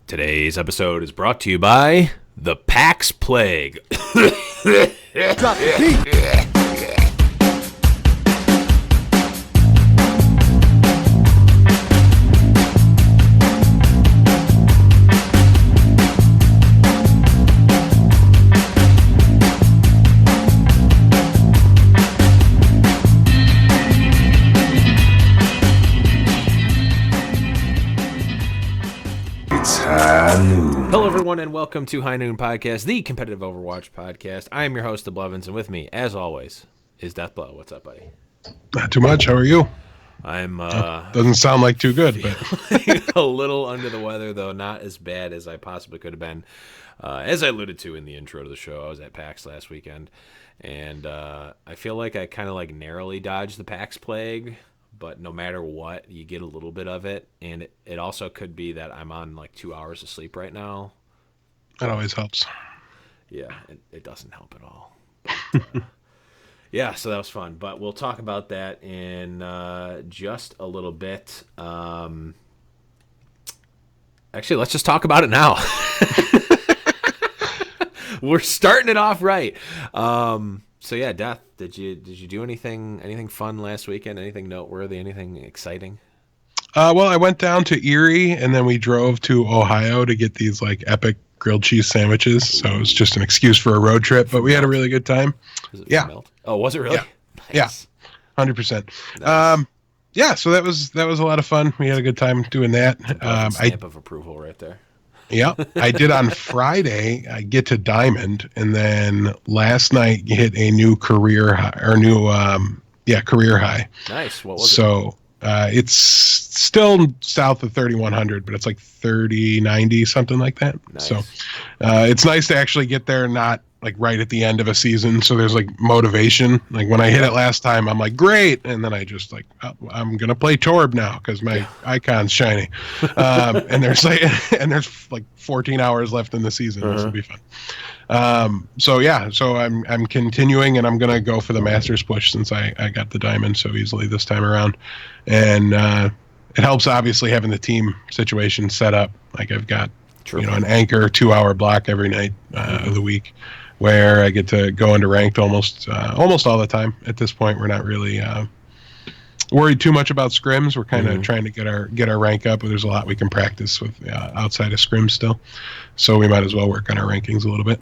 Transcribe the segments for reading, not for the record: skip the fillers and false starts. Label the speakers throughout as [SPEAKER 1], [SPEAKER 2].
[SPEAKER 1] Today's episode is brought to you by the PAX Plague.
[SPEAKER 2] Drop the beat.
[SPEAKER 1] Hello, everyone, and welcome to High Noon Podcast, the competitive Overwatch podcast. I am your host, The Blevins, and with me, as always, is Deathblow. What's up, buddy?
[SPEAKER 3] Not too much. How are you?
[SPEAKER 1] I'm
[SPEAKER 3] doesn't sound like too good, but
[SPEAKER 1] a little under the weather, though not as bad as I possibly could have been. As I alluded to in the intro to the show, I was at PAX last weekend, and I feel like I kind of narrowly dodged the PAX Plague. But no matter what, you get a little bit of it. And it also could be that I'm on 2 hours of sleep right now.
[SPEAKER 3] That always helps.
[SPEAKER 1] Yeah, it doesn't help at all. Yeah, so that was fun. But we'll talk about that in just a little bit. Actually, let's just talk about it now. We're starting it off right. So yeah, Death, did you do anything fun last weekend? Anything noteworthy? Anything exciting?
[SPEAKER 3] Well, I went down to Erie, and then we drove to Ohio to get these epic grilled cheese sandwiches. So it was just an excuse for a road trip, but we had a really good time.
[SPEAKER 1] Was it melt? Oh, was it really?
[SPEAKER 3] Yeah,
[SPEAKER 1] Nice.
[SPEAKER 3] Yeah, 100%.
[SPEAKER 1] Nice.
[SPEAKER 3] Yeah, so that was a lot of fun. We had a good time doing that.
[SPEAKER 1] Stamp of approval right there.
[SPEAKER 3] Yeah, I did on Friday. I get to Diamond, and then last night hit a new career high, career high.
[SPEAKER 1] Nice. What was it?
[SPEAKER 3] So it's still south of 3,100, but it's 3090, something like that.
[SPEAKER 1] Nice.
[SPEAKER 3] So it's nice to actually get there, not right at the end of a season. So there's motivation. When I hit it last time, I'm great, and then I just I'm gonna play Torb now because my icon's shiny. And there's 14 hours left in the season. This will be fun. So I'm continuing, and I'm gonna go for the Masters push since I got the diamond so easily this time around, and it helps obviously having the team situation set up. I've got an anchor 2-hour block every night of the week, where I get to go into ranked almost all the time. At this point, we're not really worried too much about scrims. We're kind of trying to get our rank up, but there's a lot we can practice with outside of scrims still. So we might as well work on our rankings a little bit.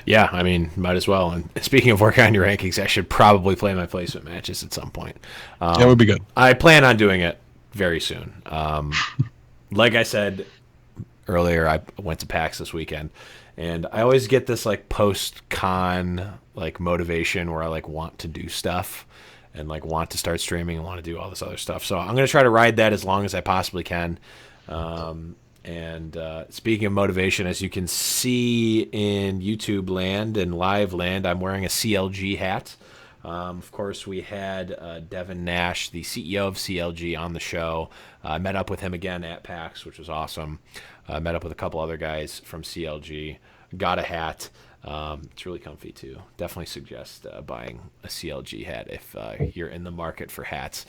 [SPEAKER 1] Yeah, I mean, might as well. And speaking of working on your rankings, I should probably play my placement matches at some point.
[SPEAKER 3] That would be good.
[SPEAKER 1] I plan on doing it very soon. Like I said earlier, I went to PAX this weekend, and I always get this post-con motivation where I want to do stuff and want to start streaming and want to do all this other stuff. So I'm going to try to ride that as long as I possibly can. And speaking of motivation, as you can see in YouTube land and live land, I'm wearing a CLG hat. Of course, we had Devin Nash, the CEO of CLG, on the show. I met up with him again at PAX, which was awesome. I met up with a couple other guys from CLG. Got a hat. It's really comfy, too. Definitely suggest buying a CLG hat if you're in the market for hats.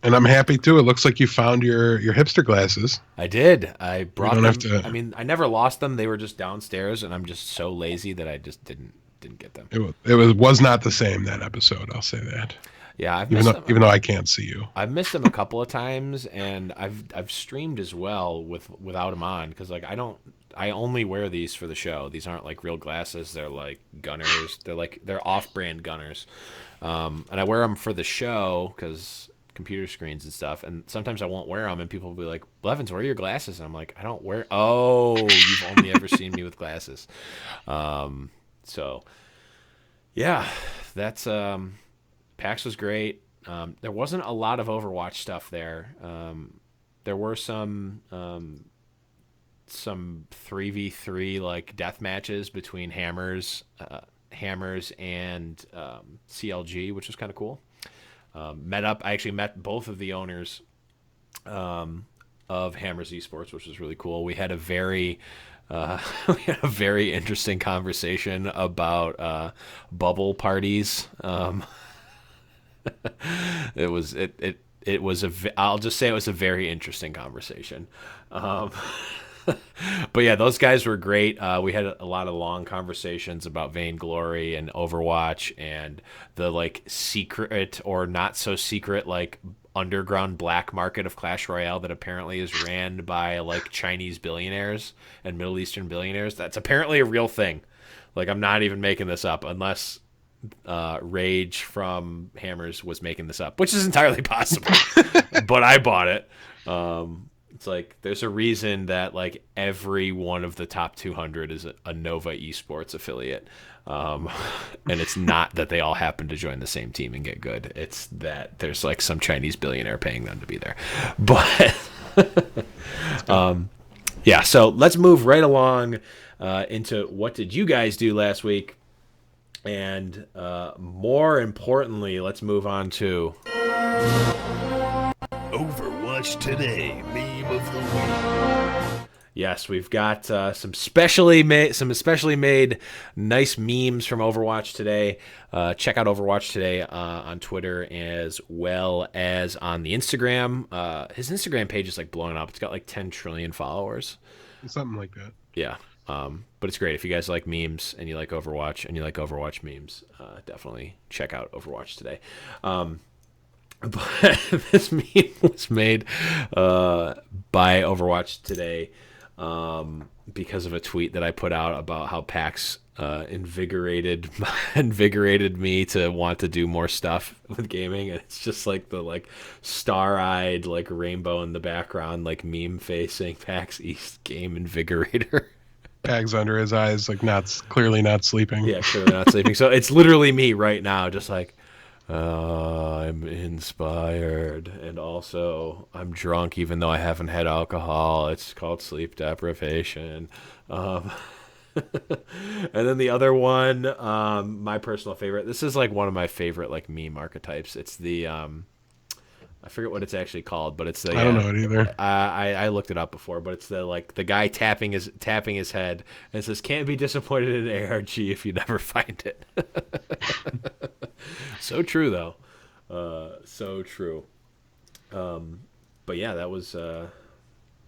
[SPEAKER 3] And I'm happy, too. It looks like you found your hipster glasses.
[SPEAKER 1] I did. I brought them.
[SPEAKER 3] Have to...
[SPEAKER 1] I mean, I never lost them. They were just downstairs, and I'm just so lazy that I just didn't get them.
[SPEAKER 3] It was not the same that episode, I'll say that.
[SPEAKER 1] Yeah,
[SPEAKER 3] even though I can't see you.
[SPEAKER 1] I've missed them a couple of times, and I've streamed as well without them on because I only wear these for the show. These aren't real glasses. They're Gunners. They're off-brand Gunners, and I wear them for the show because computer screens and stuff. And sometimes I won't wear them, and people will be like, "Blevins, where are your glasses?" And I'm like, "I don't wear." Oh, you've only ever seen me with glasses. So yeah, that's PAX was great. There wasn't a lot of Overwatch stuff there. There were some 3v3 death matches between Hammers and CLG, which was kind of cool. I actually met both of the owners of Hammers Esports, which was really cool. We had a very interesting conversation about bubble parties. It I'll just say it was a very interesting conversation. Um, but yeah, those guys were great. We had a lot of long conversations about Vainglory and Overwatch and the like secret or not so secret like underground black market of Clash Royale that apparently is ran by like Chinese billionaires and Middle Eastern billionaires. That's apparently a real thing. Like I'm not even making this up unless Rage from Hammers was making this up, which is entirely possible. But I bought it. It's like there's a reason that like every one of the top 200 is a Nova Esports affiliate, and it's not that they all happen to join the same team and get good. It's that there's like some Chinese billionaire paying them to be there. But yeah, so let's move right along into what did you guys do last week, and more importantly, let's move on to
[SPEAKER 2] Overwatch Today, meme of the week.
[SPEAKER 1] Yes, we've got some especially made nice memes from Overwatch Today. Check out Overwatch Today on Twitter as well as on the Instagram. His Instagram page is like blowing up. It's got like 10 trillion followers.
[SPEAKER 3] Something like that.
[SPEAKER 1] Yeah. But it's great. If you guys like memes and you like Overwatch and you like Overwatch memes, definitely check out Overwatch Today. But this meme was made by Overwatch Today because of a tweet that I put out about how PAX invigorated me to want to do more stuff with gaming, and it's just like the like star-eyed like rainbow in the background like meme face saying PAX East Game Invigorator.
[SPEAKER 3] Bags under his eyes, like clearly not sleeping.
[SPEAKER 1] Yeah, clearly not sleeping. So it's literally me right now, just like I'm inspired, and also I'm drunk even though I haven't had alcohol. It's called sleep deprivation. And then the other one, my personal favorite. This is like one of my favorite like meme archetypes. It's the I forget what it's actually called, but it's the
[SPEAKER 3] I don't know it either.
[SPEAKER 1] I looked it up before, but it's the like the guy tapping his head and it says can't be disappointed in an ARG if you never find it. So true though. So true. But yeah, that was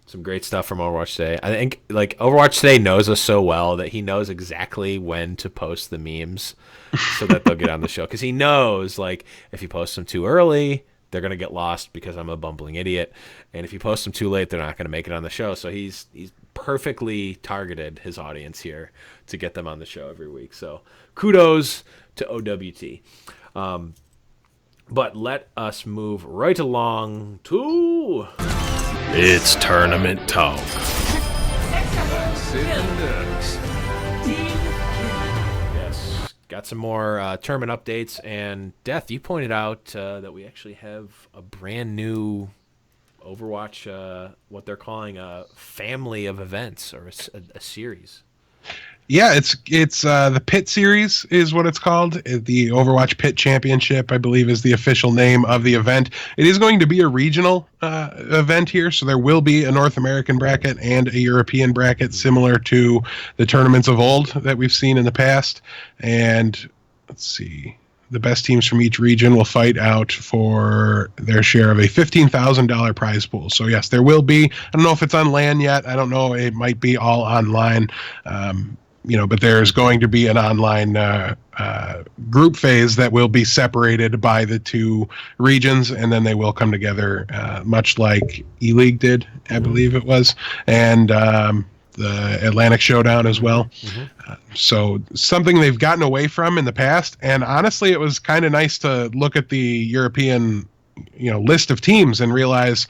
[SPEAKER 1] some great stuff from Overwatch Today. I think like Overwatch Today knows us so well that he knows exactly when to post the memes so that they'll get on the show, because he knows like if you post them too early, they're going to get lost because I'm a bumbling idiot. And if you post them too late, they're not going to make it on the show. So he's perfectly targeted his audience here to get them on the show every week. So kudos to OWT. But let us move right along to...
[SPEAKER 2] It's tournament talk.
[SPEAKER 1] Yes, got some more tournament updates. And Death, you pointed out that we actually have a brand new Overwatch, what they're calling a family of events, or a series.
[SPEAKER 3] Yeah, it's the PIT Series is what it's called. The Overwatch PIT Championship, I believe, is the official name of the event. It is going to be a regional event here, so there will be a North American bracket and a European bracket, similar to the tournaments of old that we've seen in the past. And let's see, the best teams from each region will fight out for their share of a $15,000 prize pool. So yes, there will be. I don't know if it's on LAN yet. I don't know. It might be all online. But there's going to be an online group phase that will be separated by the two regions, and then they will come together, much like E-League did, I believe it was, and the Atlantic Showdown as well. So something they've gotten away from in the past, and honestly, it was kind of nice to look at the European, list of teams and realize,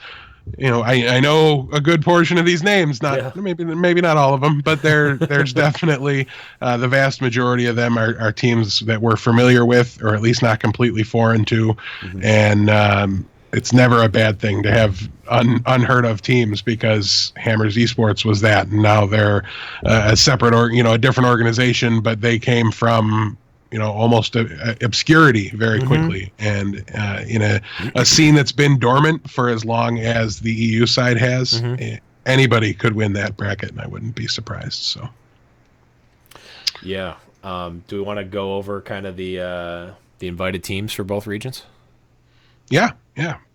[SPEAKER 3] I know a good portion of these names, maybe not all of them, but there's definitely the vast majority of them are teams that we're familiar with, or at least not completely foreign to. And it's never a bad thing to have unheard of teams, because Hammers Esports was that, and now they're a separate or a different organization, but they came from almost obscurity very quickly, and in a scene that's been dormant for as long as the EU side has. Anybody could win that bracket, and I wouldn't be surprised. So,
[SPEAKER 1] yeah. Do we want to go over kind of the invited teams for both regions?
[SPEAKER 3] Yeah.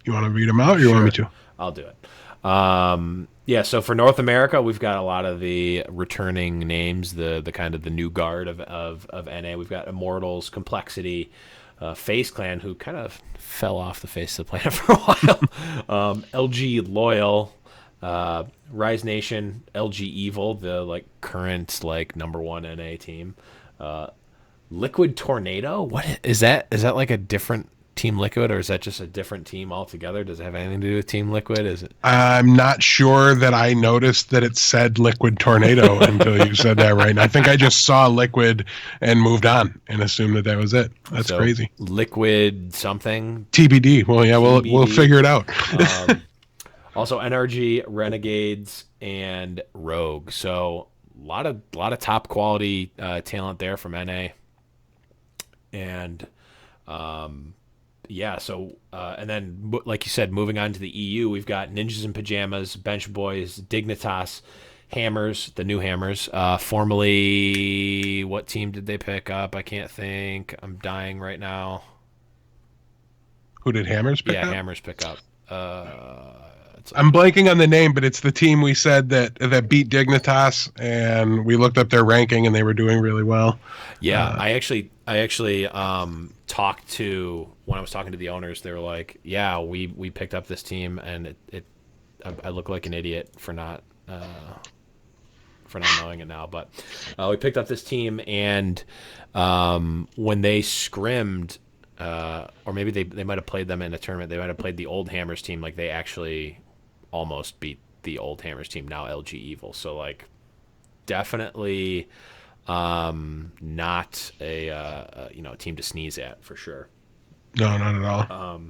[SPEAKER 3] You want to read them out, or you want me to?
[SPEAKER 1] I'll do it. Yeah, so for North America, we've got a lot of the returning names, the kind of the new guard of NA. We've got Immortals, Complexity, FaZe Clan, who kind of fell off the face of the planet for a while. LG Loyal, Rise Nation, LG Evil, the like current like #1 NA team. Liquid Tornado. What is that? Is that like a different Team Liquid, or is that just a different team altogether? Does it have anything to do with Team Liquid? Is it?
[SPEAKER 3] I'm not sure that I noticed that it said Liquid Tornado until you said that right now. I think I just saw Liquid and moved on and assumed that was it. That's
[SPEAKER 1] So,
[SPEAKER 3] crazy.
[SPEAKER 1] Liquid something.
[SPEAKER 3] TBD. Well, yeah, we'll
[SPEAKER 1] TBD.
[SPEAKER 3] figure it out.
[SPEAKER 1] Also, NRG, Renegades, and Rogue. So a lot of top quality talent there from NA. And yeah, so and then like you said, moving on to the EU, we've got Ninjas in Pajamas, Bench Boys, Dignitas, Hammers, the new Hammers. Formerly, what team did they pick up? I can't think. I'm dying right now.
[SPEAKER 3] Who did Hammers pick up?
[SPEAKER 1] Hammers pick up.
[SPEAKER 3] I'm blanking on the name, but it's the team we said that beat Dignitas, and we looked up their ranking, and they were doing really well.
[SPEAKER 1] Yeah, I actually talked to, when I was talking to the owners, they were like, "Yeah, we picked up this team, and I look like an idiot for not knowing it now, but we picked up this team, and when they scrimmed, or maybe they might have played them in a tournament, they might have played the old Hammers team, like they actually almost beat the old Hammers team, now LG Evil. So like definitely not a team to sneeze at for sure.
[SPEAKER 3] No, not at all.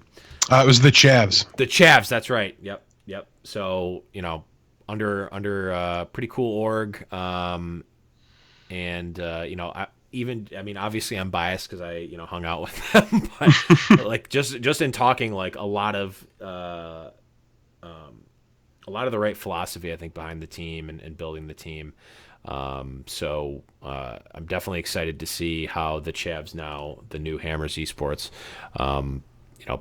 [SPEAKER 3] It was the Chavs.
[SPEAKER 1] The Chavs, that's right. Yep. So under pretty cool org, and obviously I'm biased because I hung out with them, but like just in talking, like a lot of the right philosophy, I think, behind the team and building the team. So I'm definitely excited to see how the Chavs, now the new Hammers Esports,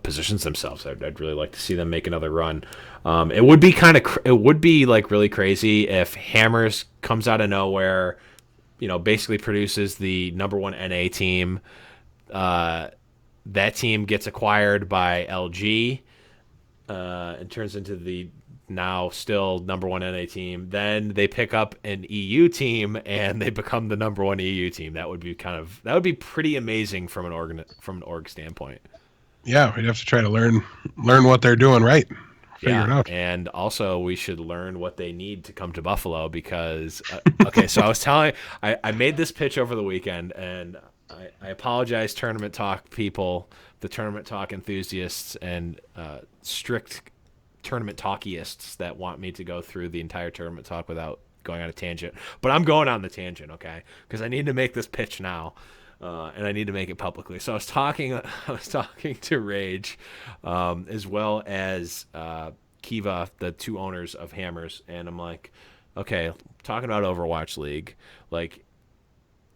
[SPEAKER 1] positions themselves. I'd really like to see them make another run. It would be like really crazy if Hammers comes out of nowhere, basically produces the #1 NA team. That team gets acquired by LG, and turns into the now still #1 NA team. Then they pick up an EU team and they become the #1 EU team. That would be pretty amazing from an org standpoint.
[SPEAKER 3] Yeah, we'd have to try to learn what they're doing right. Figure it out.
[SPEAKER 1] And also we should learn what they need to come to Buffalo because okay, so I made this pitch over the weekend, and I apologize, Tournament Talk people, the Tournament Talk enthusiasts, and strict Tournament Talkyists that want me to go through the entire Tournament Talk without going on a tangent. But I'm going on the tangent, okay? Because I need to make this pitch now, and I need to make it publicly. So I was talking to Rage, as well as Kiva, the two owners of Hammers, and I'm like, okay, talking about Overwatch League, like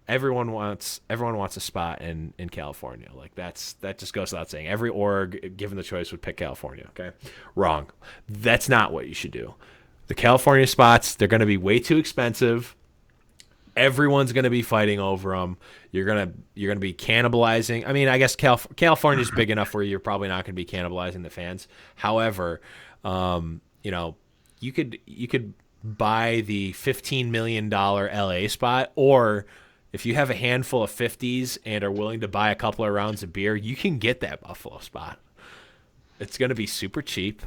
[SPEAKER 1] everyone wants a spot in California. Like that just goes without saying. Every org, given the choice, would pick California. Okay, wrong. That's not what you should do. The California spots, they're going to be way too expensive. Everyone's going to be fighting over them. You're gonna be cannibalizing. I mean, I guess California's big enough where you're probably not going to be cannibalizing the fans. However, you could buy the $15 million LA spot, or if you have a handful of 50s and are willing to buy a couple of rounds of beer, you can get that Buffalo spot. It's going to be super cheap.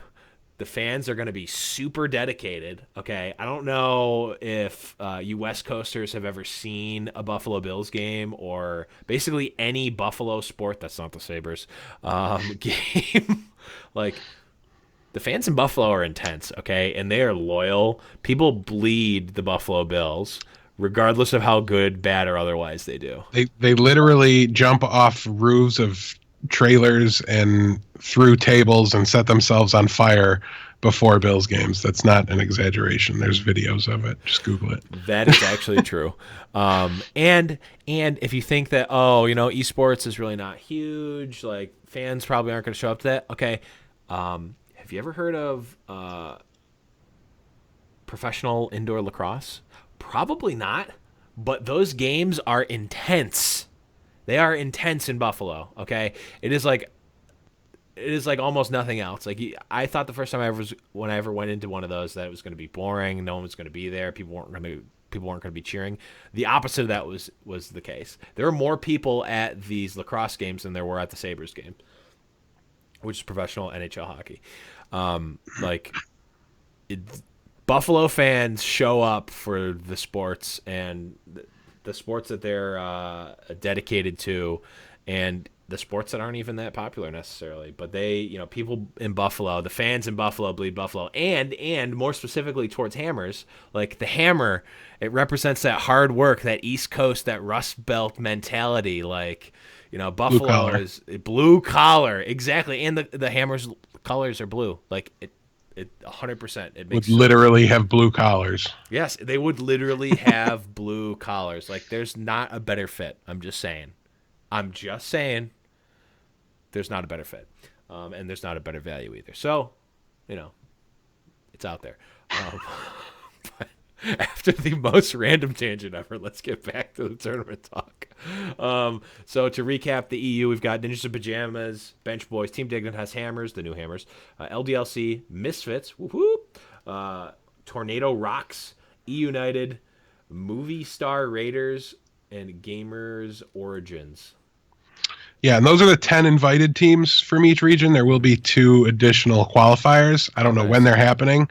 [SPEAKER 1] The fans are going to be super dedicated. Okay, I don't know if you West Coasters have ever seen a Buffalo Bills game, or basically any Buffalo sport that's not the Sabres game. Like, the fans in Buffalo are intense, okay, and they are loyal. People bleed the Buffalo Bills, regardless of how good, bad, or otherwise they do.
[SPEAKER 3] They literally jump off roofs of trailers and through tables and set themselves on fire before Bills games. That's not an exaggeration. There's videos of it. Just Google it.
[SPEAKER 1] That is actually true. And if you think that, esports is really not huge, like fans probably aren't going to show up to that. Okay, Have you ever heard of professional indoor lacrosse? Probably not, but those games are intense. They are intense in Buffalo. Okay, it is like almost nothing else. Like I thought the first time when I ever went into one of those, that it was going to be boring. No one was going to be there. People weren't going to be cheering. The opposite of that was the case. There were more people at these lacrosse games than there were at the Sabres game, which is professional NHL hockey. Like it, Buffalo fans show up for the sports and the sports that they're dedicated to, and the sports that aren't even that popular necessarily. But people in Buffalo, the fans in Buffalo bleed Buffalo, and more specifically towards Hammers. Like the Hammer, it represents that hard work, that East Coast, that Rust Belt mentality. Like, Buffalo is blue collar, exactly, and the Hammers colors are blue. Like it 100%. It makes
[SPEAKER 3] would literally have blue collars.
[SPEAKER 1] Yes, they would literally have blue collars. Like there's not a better fit. I'm just saying. There's not a better fit, and there's not a better value either. So, it's out there. But after the most random tangent ever, let's get back to the tournament talk. So to recap the EU, we've got Ninjas in Pajamas, Bench Boys, Team Dignitas Hammers, the new Hammers, LDLC, Misfits, Tornado Rocks, E United, Movie Star Raiders, and Gamers Origins.
[SPEAKER 3] Yeah, and those are the 10 invited teams from each region. There will be 2 additional qualifiers. I don't know when they're happening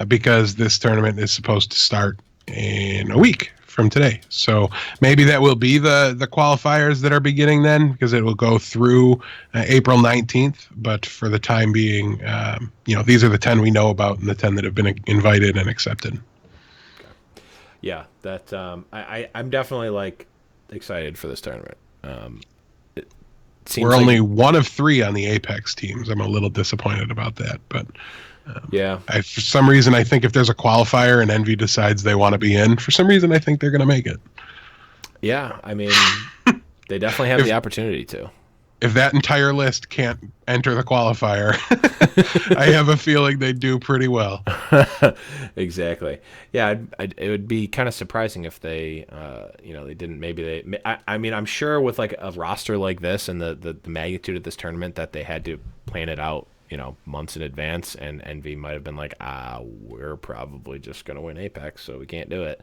[SPEAKER 3] because this tournament is supposed to start in a week from today. So maybe that will be the qualifiers that are beginning then, because it will go through April 19th. But for the time being, these are the 10 we know about and the 10 that have been invited and accepted.
[SPEAKER 1] Yeah, that I'm definitely excited for this tournament.
[SPEAKER 3] We're only one of 3 on the Apex teams. I'm a little disappointed about that, but for some reason I think if there's a qualifier and Envy decides they want to be in, for some reason I think they're going to make it.
[SPEAKER 1] Yeah, I mean, they definitely have the opportunity to.
[SPEAKER 3] If that entire list can't enter the qualifier, I have a feeling they do pretty well.
[SPEAKER 1] Exactly. Yeah, it would be kind of surprising if they, they didn't. Maybe they. I mean, I'm sure with like a roster like this and the magnitude of this tournament that they had to plan it out, months in advance. And Envy might have been like, we're probably just gonna win Apex, so we can't do it.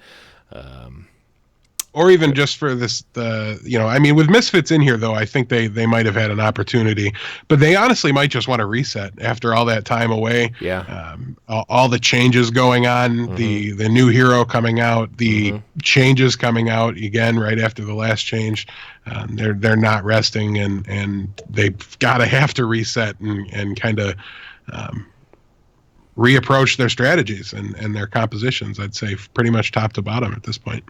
[SPEAKER 3] Or even just for this, with Misfits in here, though, I think they might have had an opportunity. But they honestly might just want to reset after all that time away.
[SPEAKER 1] Yeah.
[SPEAKER 3] All the changes going on, the new hero coming out, the changes coming out again right after the last change. They're not resting, and they've have to reset and kind of reapproach their strategies and their compositions, I'd say, pretty much top to bottom at this point.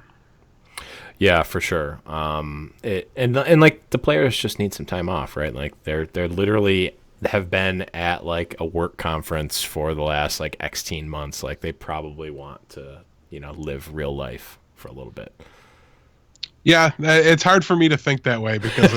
[SPEAKER 1] Yeah, for sure. And like the players just need some time off, right? Like they're literally have been at like a work conference for the last like X months. Like they probably want to, live real life for a little bit.
[SPEAKER 3] Yeah, it's hard for me to think that way because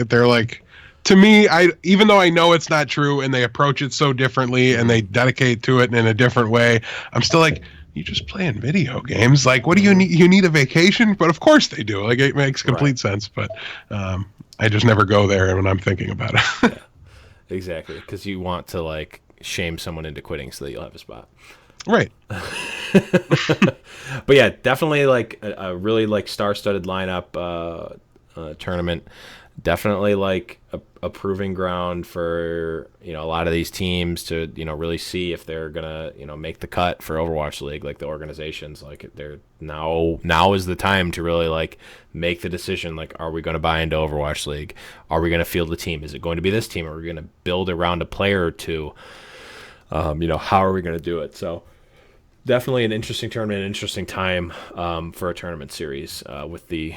[SPEAKER 3] they're like, to me, even though I know it's not true and they approach it so differently and they dedicate to it in a different way, I'm still like, you just playing video games. Like, what do you need? You need a vacation? But of course they do. Like, it makes complete sense. But I just never go there when I'm thinking about it.
[SPEAKER 1] Yeah, exactly. Because you want to, like, shame someone into quitting so that you'll have a spot.
[SPEAKER 3] Right.
[SPEAKER 1] But, yeah, definitely, like, a really, like, star-studded lineup tournament. Definitely, like, a proving ground for, a lot of these teams to, really see if they're going to, make the cut for Overwatch League, like the organizations. Like, they're now is the time to really, like, make the decision, like, are we going to buy into Overwatch League? Are we going to field the team? Is it going to be this team? Are we going to build around a player or two? How are we going to do it? So, definitely an interesting tournament, an interesting time for a tournament series with the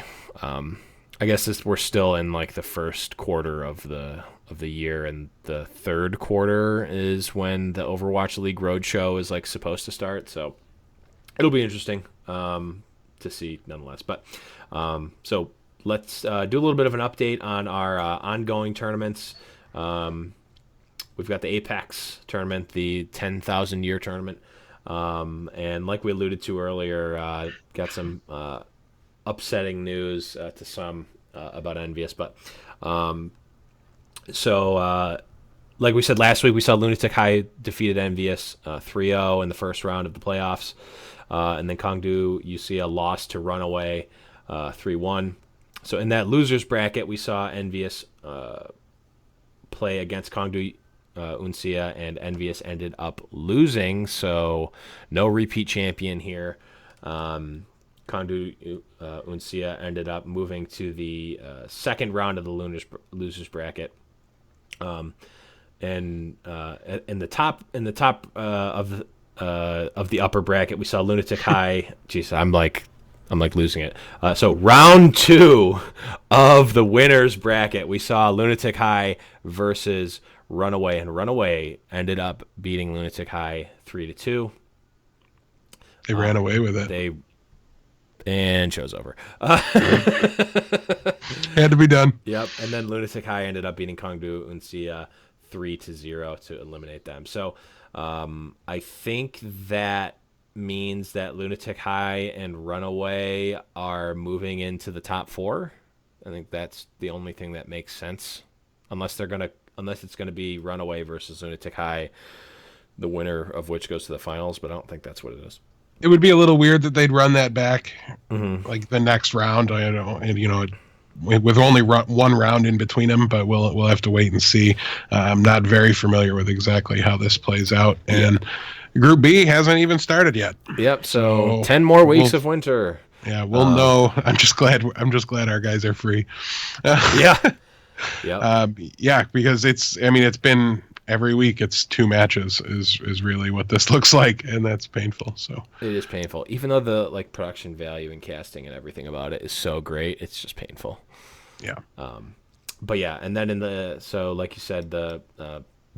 [SPEAKER 1] I guess we're still in like the first quarter of the year, and the third quarter is when the Overwatch League Roadshow is like supposed to start. So it'll be interesting to see nonetheless. But so let's do a little bit of an update on our ongoing tournaments. we've got the Apex tournament, the 10,000 year tournament. And like we alluded to earlier, got some upsetting news to some about Envious. But like we said last week, we saw Lunatic High defeated Envious 3-0 in the first round of the playoffs. And then Kongdu UCL lost to Runaway 3-1. So in that losers bracket, we saw Envious play against Kongdu Uncia, and Envious ended up losing. So no repeat champion here. Kongdu Uncia ended up moving to the second round of the losers bracket. And in the top of the upper bracket, we saw Lunatic High. Jeez, I'm like losing it. So round 2 of the winners bracket, we saw Lunatic High versus Runaway, and Runaway ended up beating Lunatic High 3-2.
[SPEAKER 3] They ran away with it.
[SPEAKER 1] And show's over.
[SPEAKER 3] Had to be done.
[SPEAKER 1] Yep. And then Lunatic High ended up beating Kongdu Uncia 3-0 to eliminate them. So I think that means that Lunatic High and Runaway are moving into the top 4. I think that's the only thing that makes sense, unless it's gonna be Runaway versus Lunatic High, the winner of which goes to the finals. But I don't think that's what it is.
[SPEAKER 3] It would be a little weird that they'd run that back, like the next round. I know, and with only one round in between them, but we'll have to wait and see. I'm not very familiar with exactly how this plays out, and Group B hasn't even started yet.
[SPEAKER 1] Yep. So 10 more weeks of winter.
[SPEAKER 3] Yeah, we'll know. I'm just glad our guys are free.
[SPEAKER 1] Yeah.
[SPEAKER 3] Yeah, because it's been every week. It's 2 matches is really what this looks like, and that's painful. So
[SPEAKER 1] it is painful, even though the production value and casting and everything about it is so great. It's just painful.
[SPEAKER 3] Yeah.
[SPEAKER 1] But yeah, and then like you said, the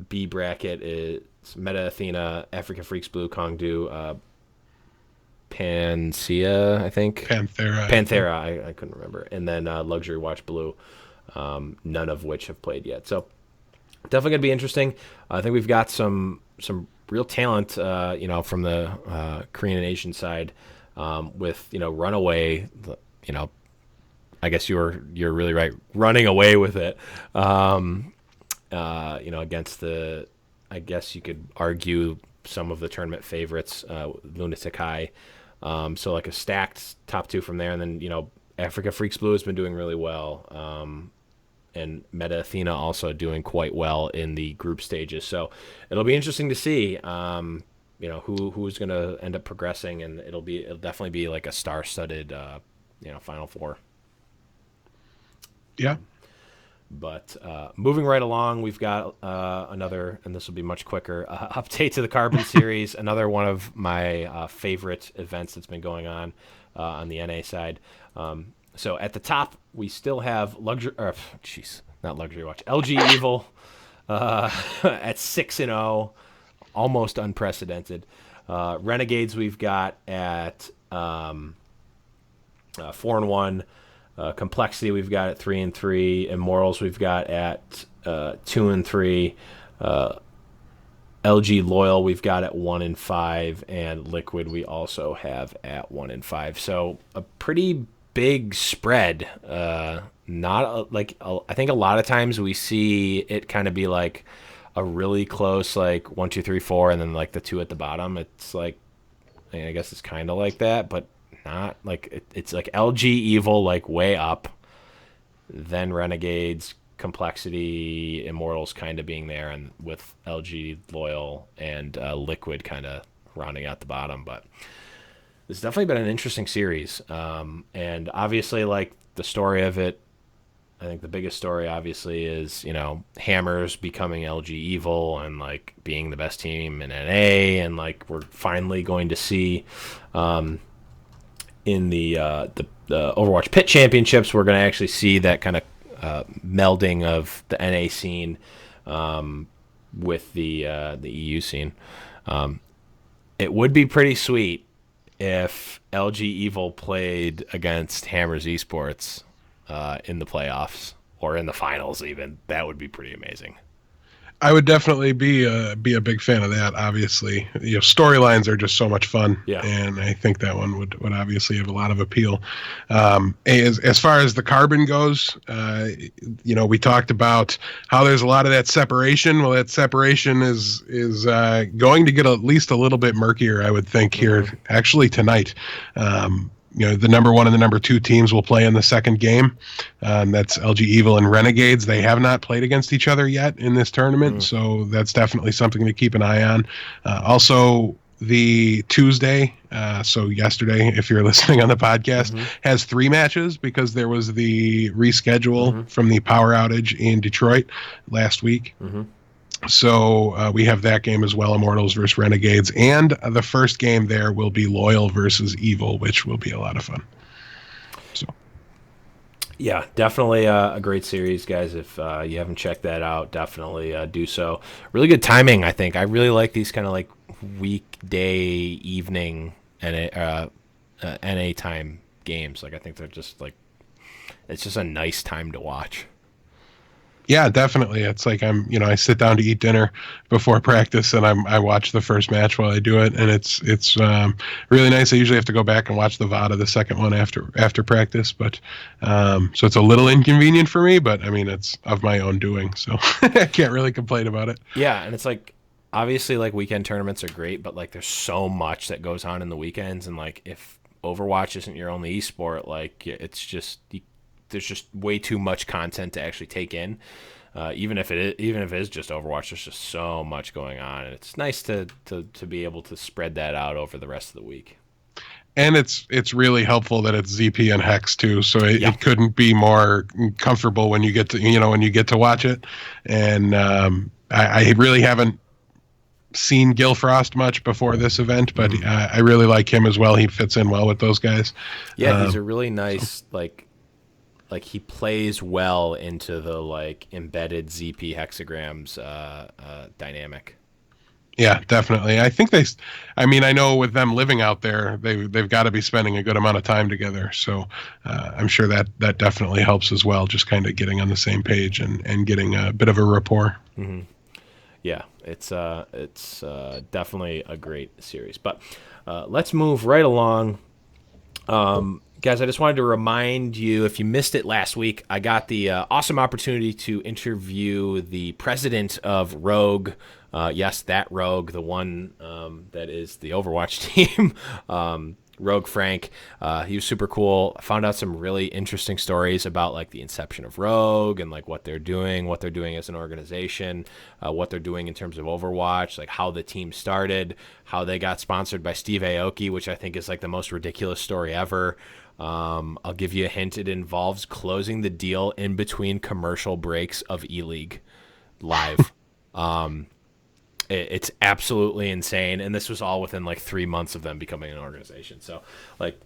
[SPEAKER 1] B bracket is Meta Athena, Africa Freaks Blue, Kongdu, Panacea, I think. Panthera. I couldn't remember. And then Luxury Watch Blue, none of which have played yet. So definitely going to be interesting. I think we've got some real talent, from the Korean and Asian side, with Runaway. I guess you're really right, running away with it. Against the, I guess you could argue, some of the tournament favorites, Lunatic High. So like a stacked top 2 from there, and then Africa Freaks Blue has been doing really well. And Meta Athena also doing quite well in the group stages. So it'll be interesting to see, who's going to end up progressing, and it'll definitely be like a star-studded, Final 4.
[SPEAKER 3] Yeah.
[SPEAKER 1] But moving right along, we've got another, and this will be much quicker, update to the Carbon Series, another one of my favorite events that's been going on the NA side. So at the top, we still have not Luxury Watch, LG Evil at 6-0, almost unprecedented. Renegades we've got at 4-1. Complexity we've got at 3-3. Immortals we've got at 2-3. LG Loyal we've got at 1-5, and Liquid we also have at 1-5. So a pretty big spread. Not I think a lot of times we see it kind of be like a really close 1, 2, 3, 4, and then the 2 at the bottom. It's I guess it's kind of like that, but not it's like LG Evil way up, then Renegades, Complexity, Immortals kind of being there, and with LG Loyal and Liquid kind of rounding out the bottom. But it's definitely been an interesting series, and obviously the story of it, I think the biggest story obviously is Hammers becoming LG Evil and being the best team in NA, and we're finally going to see in the Overwatch PIT Championships, we're going to actually see that kind of melding of the NA scene with the EU scene. It would be pretty sweet if LG Evil played against Hammers Esports in the playoffs or in the finals even. That would be pretty amazing.
[SPEAKER 3] I would definitely be a big fan of that. Obviously, storylines are just so much fun,
[SPEAKER 1] Yeah.
[SPEAKER 3] and I think that one would obviously have a lot of appeal. As far as the carbon goes, we talked about how there's a lot of that separation. Well, that separation is going to get at least a little bit murkier, I would think, here actually tonight. The number one and the number two teams will play in the second game. That's LG Evil and Renegades. They have not played against each other yet in this tournament, so that's definitely something to keep an eye on. Also, the Tuesday, so yesterday, if you're listening on the podcast, has 3 matches because there was the reschedule from the power outage in Detroit last week. So we have that game as well, Immortals versus Renegades. And the first game there will be Loyal versus Evil, which will be a lot of fun. So,
[SPEAKER 1] yeah, definitely a great series, guys. If you haven't checked that out, definitely do so. Really good timing, I think. I really like these kind of like weekday evening NA time games. Like, I think they're just like, it's just a nice time to watch.
[SPEAKER 3] yeah, definitely. It's like I sit down to eat dinner before practice, and I watch the first match while I do it, and it's really nice. I usually have to go back and watch the VOD of the second one after practice, but so it's a little inconvenient for me, but I mean it's of my own doing, so I can't really complain about it.
[SPEAKER 1] Yeah, and it's like obviously like weekend tournaments are great, but like there's so much that goes on in the weekends, and like if Overwatch isn't your only esport, like it's just there's just way too much content to actually take in. Even if it is just Overwatch, there's just so much going on, and it's nice to be able to spread that out over the rest of the week.
[SPEAKER 3] And it's really helpful that it's ZP and Hex too, so it couldn't be more comfortable when you get to watch it. And I really haven't seen Gil Frost much before this event, but I really like him as well. He fits in well with those guys.
[SPEAKER 1] Yeah, he's a really nice like he plays well into the like embedded ZP hexagrams dynamic.
[SPEAKER 3] Yeah, definitely. I know with them living out there, they've got to be spending a good amount of time together. So I'm sure that definitely helps as well, just kind of getting on the same page and getting a bit of a rapport.
[SPEAKER 1] Yeah, it's definitely a great series. But let's move right along. Guys, I just wanted to remind you, if you missed it last week, I got the awesome opportunity to interview the president of Rogue. Yes, that Rogue, the one that is the Overwatch team, Rogue Frank. He was super cool. I found out some really interesting stories about like the inception of Rogue and like what they're doing as an organization, what they're doing in terms of Overwatch, like how the team started, how they got sponsored by Steve Aoki, which I think is like the most ridiculous story ever. I'll give you a hint. It involves closing the deal in between commercial breaks of E-League live. It's absolutely insane. And this was all within like 3 months of them becoming an organization. So like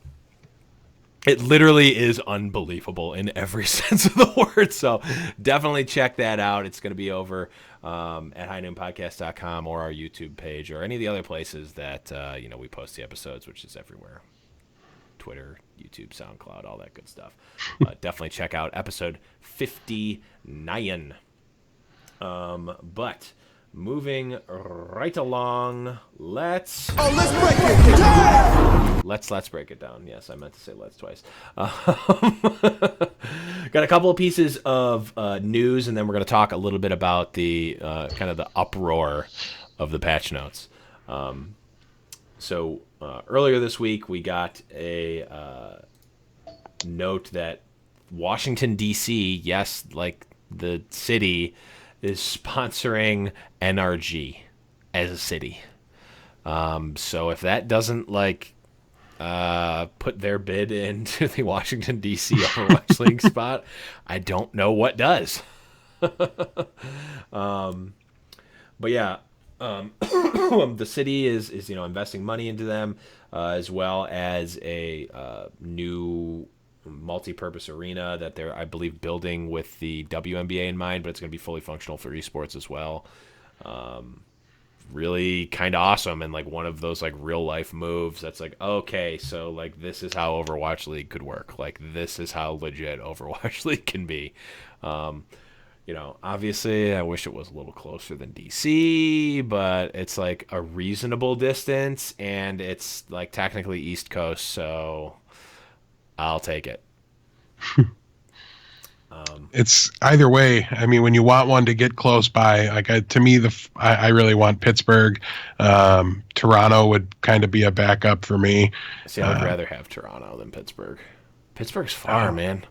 [SPEAKER 1] it literally is unbelievable in every sense of the word. So definitely check that out. It's going to be over at highnoonpodcast.com or our YouTube page or any of the other places that we post the episodes, which is everywhere. Twitter, YouTube, SoundCloud, all that good stuff. Definitely check out episode 59. But moving right along, let's break it down. Let's break it down. Yes, I meant to say let's twice. Got a couple of pieces of news, and then we're going to talk a little bit about the kind of the uproar of the patch notes. So earlier this week, we got a note that Washington, D.C., yes, like the city, is sponsoring NRG as a city. So if that doesn't like put their bid into the Washington, D.C. Overwatch League spot, I don't know what does. But yeah. The city is investing money into them, as well as a new multi-purpose arena that they're, I believe, building with the WNBA in mind, but it's going to be fully functional for esports as well. Really kind of awesome, and like one of those like real life moves that's like, okay, so like this is how Overwatch League could work. Like this is how legit Overwatch League can be. Obviously I wish it was a little closer than DC, but it's like a reasonable distance, and it's like technically East Coast, so I'll take it.
[SPEAKER 3] It's either way. I mean, when you want one to get close by, like to me, I really want Pittsburgh. Toronto would kind of be a backup for me.
[SPEAKER 1] See, I would rather have Toronto than Pittsburgh. Pittsburgh's far,
[SPEAKER 3] Oh,
[SPEAKER 1] man.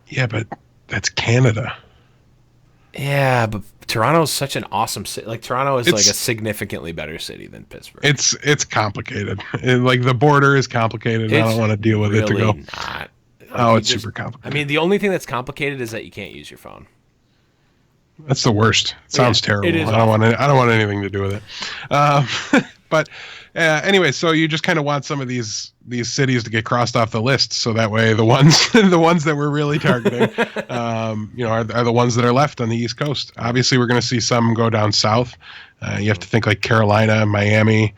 [SPEAKER 3] yeah, but that's Canada.
[SPEAKER 1] Yeah, but Toronto's such an awesome city. Like Toronto is like a
[SPEAKER 3] It's
[SPEAKER 1] significantly better city than Pittsburgh.
[SPEAKER 3] it's complicated. Like the border is complicated. And I don't
[SPEAKER 1] It's
[SPEAKER 3] want to deal with it to
[SPEAKER 1] really
[SPEAKER 3] go.
[SPEAKER 1] not. Like
[SPEAKER 3] Oh,
[SPEAKER 1] you
[SPEAKER 3] it's
[SPEAKER 1] just,
[SPEAKER 3] super
[SPEAKER 1] I
[SPEAKER 3] complicated.
[SPEAKER 1] mean, the only thing that's complicated is that you can't use your phone.
[SPEAKER 3] That's the worst. It
[SPEAKER 1] Yeah,
[SPEAKER 3] sounds terrible.
[SPEAKER 1] it is
[SPEAKER 3] I don't
[SPEAKER 1] awful.
[SPEAKER 3] want. I don't want anything to do with it. Um, but anyway, so you just kind of want some of these cities to get crossed off the list, so that way the ones the ones that we're really targeting, are the ones that are left on the East Coast. Obviously, we're going to see some go down south. You have to think like Carolina, Miami,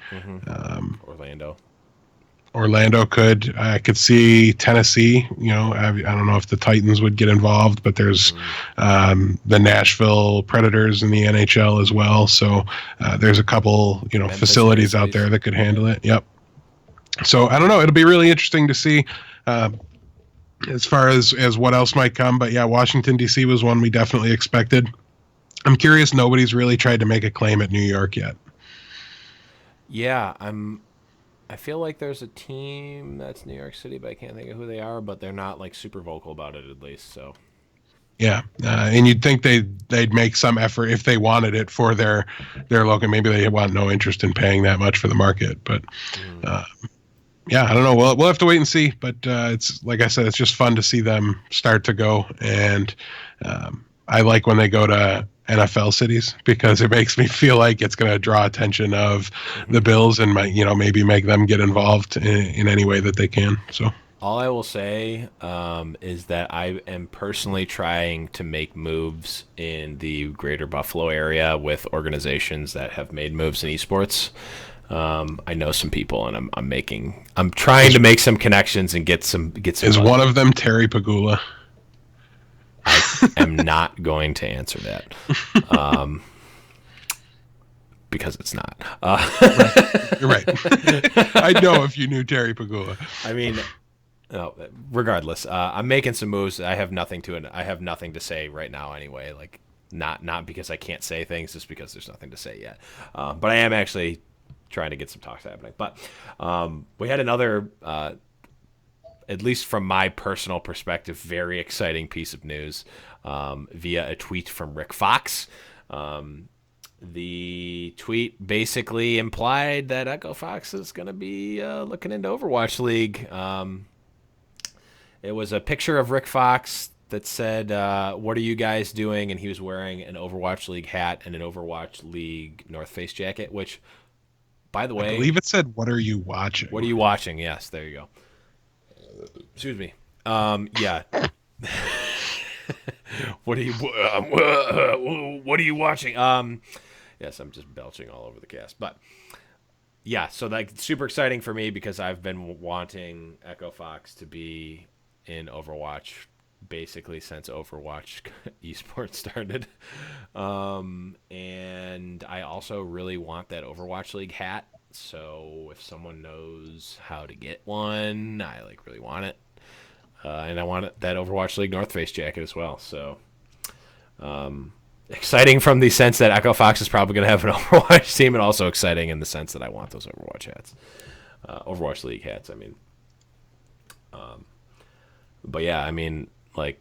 [SPEAKER 1] Orlando.
[SPEAKER 3] Orlando could. I could see Tennessee. I don't know if the Titans would get involved, but there's the Nashville Predators in the NHL as well. So there's a couple,
[SPEAKER 1] Memphis
[SPEAKER 3] facilities
[SPEAKER 1] area
[SPEAKER 3] out there
[SPEAKER 1] cities.
[SPEAKER 3] that could handle it. Yep. So I don't know. It'll be really interesting to see as far as what else might come. But yeah, Washington D.C. was one we definitely expected. I'm curious. Nobody's really tried to make a claim at New York yet.
[SPEAKER 1] Yeah, I feel like there's a team that's New York City, but I can't think of who they are. But they're not like super vocal about it, at least. So
[SPEAKER 3] Yeah, and you'd think they'd make some effort if they wanted it for their local. Maybe they want no interest in paying that much for the market, but uh, yeah, I don't know. We'll have to wait and see. But it's like I said, it's just fun to see them start to go, and I like when they go to NFL cities because it makes me feel like it's going to draw attention of the Bills and maybe make them get involved in any way that they can. So.
[SPEAKER 1] all I will say is that I am personally trying to make moves in the greater Buffalo area with organizations that have made moves in esports. I know some people, and I'm trying to make some connections and get some
[SPEAKER 3] Is
[SPEAKER 1] money.
[SPEAKER 3] one of them Terry Pagula?
[SPEAKER 1] I'm not going to answer that because it's not.
[SPEAKER 3] You're right. I'd know if you knew Terry Pagula.
[SPEAKER 1] I mean, no, regardless, I'm making some moves. I have nothing to say right now anyway. Like not because I can't say things, just because there's nothing to say yet. But I am actually trying to get some talks happening. But we had another, at least from my personal perspective, very exciting piece of news via a tweet from Rick Fox. The tweet basically implied that Echo Fox is going to be looking into Overwatch League. It was a picture of Rick Fox that said, "What are you guys doing?" And he was wearing an Overwatch League hat and an Overwatch League North Face jacket. Which, by the
[SPEAKER 3] I
[SPEAKER 1] way,
[SPEAKER 3] believe it said, "What are you watching?"
[SPEAKER 1] what are you watching? Yes, there you go. Excuse me. Yeah. What are you? What are you watching? Yes, I'm just belching all over the cast, but yeah. So like, super exciting for me because I've been wanting Echo Fox to be in Overwatch basically since Overwatch esports started. And I also really want that Overwatch League hat. So if someone knows how to get one, I like really want it. And I want that Overwatch League North Face jacket as well. So exciting from the sense that Echo Fox is probably going to have an Overwatch team, and also exciting in the sense that I want those Overwatch hats. Overwatch League hats, I mean. But yeah, I mean, like,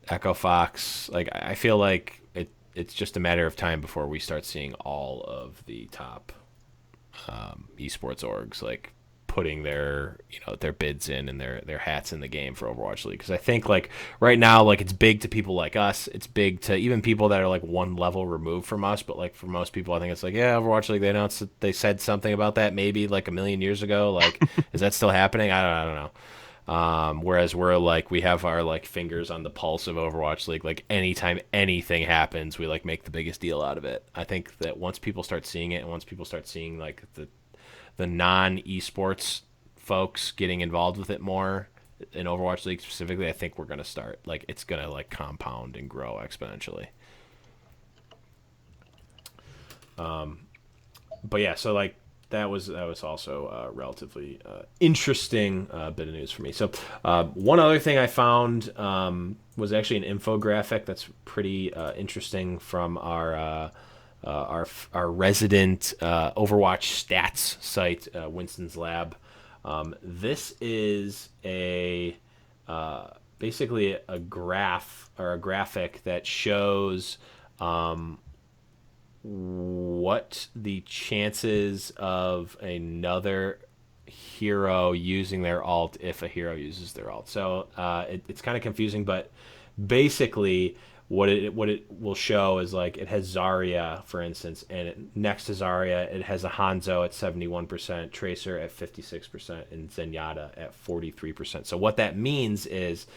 [SPEAKER 1] Echo Fox, like, I feel like it's just a matter of time before we start seeing all of the top esports orgs, like, putting their bids in and their hats in the game for Overwatch League. Because I think, like, right now, like, it's big to people like us. It's big to even people that are like one level removed from us. But like, for most people, I think it's like, yeah, Overwatch League, they announced that they said something about that maybe like a million years ago. Like, is that still happening? I don't know. Whereas we're like, we have our like fingers on the pulse of Overwatch League. Like, anytime anything happens, we like make the biggest deal out of it. I think that once people start seeing it, and once people start seeing like the non-esports folks getting involved with it more in Overwatch League specifically, I think we're going to start, like, it's going to like compound and grow exponentially. But yeah, so like that was also relatively interesting bit of news for me. So one other thing I found was actually an infographic that's pretty interesting from our resident Overwatch stats site, Winston's Lab. This is a basically a graph or a graphic that shows what the chances of another hero using their alt if a hero uses their alt. So it's kind of confusing, but basically what it will show is like it has Zarya, for instance, and next to Zarya it has a Hanzo at 71%, Tracer at 56%, and Zenyatta at 43%. So what that means is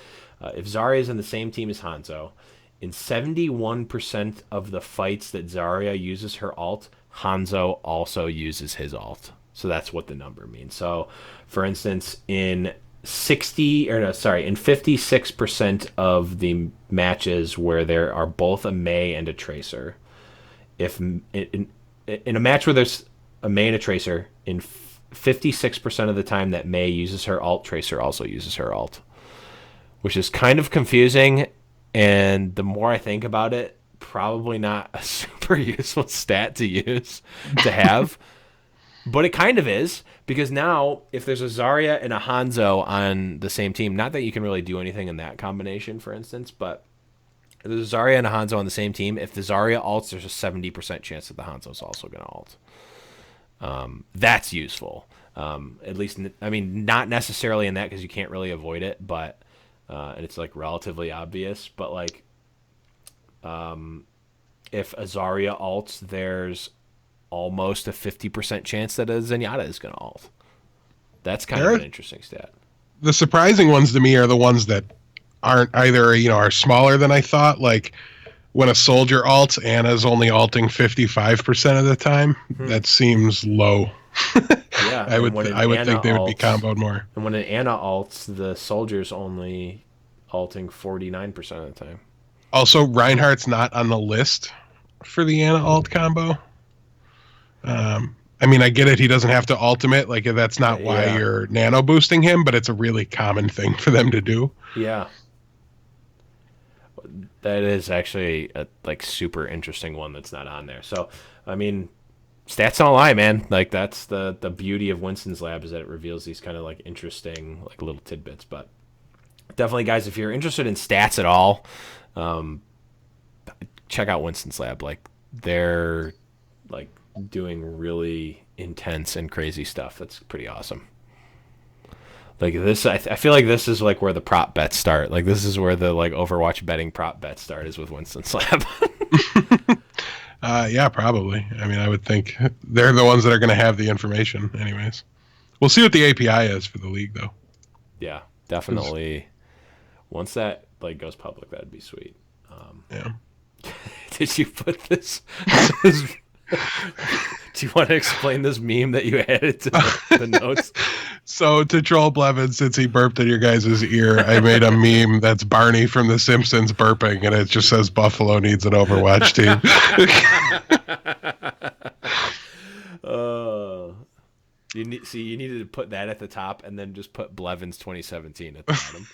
[SPEAKER 1] if Zarya is in the same team as Hanzo, in 71% of the fights that Zarya uses her alt, Hanzo also uses his alt. So that's what the number means. So, for instance, in 56% of the matches where there are both a Mei and a Tracer, if in a match where there's a Mei and a Tracer, in 56% of the time that Mei uses her alt, Tracer also uses her alt, which is kind of confusing. And the more I think about it, probably not a super useful stat to use to have. But it kind of is, because now if there's a Zarya and a Hanzo on the same team, not that you can really do anything in that combination, for instance, but if there's a Zarya and a Hanzo on the same team, if the Zarya alts, there's a 70% chance that the Hanzo's also going to alt. That's useful. At least, I mean, not necessarily in that because you can't really avoid it, but and it's like relatively obvious. But like, if a Zarya alts, there's almost a 50% chance that a Zenyatta is going to alt. That's kind of an interesting stat.
[SPEAKER 3] The surprising ones to me are the ones that aren't either, are smaller than I thought. Like when a soldier alts, Ana's only alting 55% of the time. That seems low.
[SPEAKER 1] Yeah,
[SPEAKER 3] I would think they would be comboed more.
[SPEAKER 1] And when an Ana alts, the soldier's only alting 49% of the time.
[SPEAKER 3] Also, Reinhardt's not on the list for the Ana alt combo. I mean, I get it. He doesn't have to ultimate. Like, that's not why you're nano boosting him, but it's a really common thing for them to do.
[SPEAKER 1] Yeah. That is actually a super interesting one that's not on there. So, I mean, stats don't lie, man. Like, that's the beauty of Winston's Lab, is that it reveals these kind of like interesting like little tidbits. But definitely, guys, if you're interested in stats at all, check out Winston's Lab. Like, they're like doing really intense and crazy stuff. That's pretty awesome. Like this, I feel like this is like where the prop bets start. Like this is where the like Overwatch betting prop bets start, is with Winston's Lab.
[SPEAKER 3] Yeah, probably. I mean, I would think they're the ones that are going to have the information anyways. We'll see what the API is for the league, though.
[SPEAKER 1] Yeah, definitely. Once that like goes public, that'd be sweet.
[SPEAKER 3] Yeah.
[SPEAKER 1] Did you put this do you want to explain this meme that you added to the notes?
[SPEAKER 3] So to troll Blevin, since he burped in your guys' ear, I made a meme that's Barney from The Simpsons burping, and it just says Buffalo needs an Overwatch team.
[SPEAKER 1] You needed to put that at the top and then just put Blevin's 2017 at the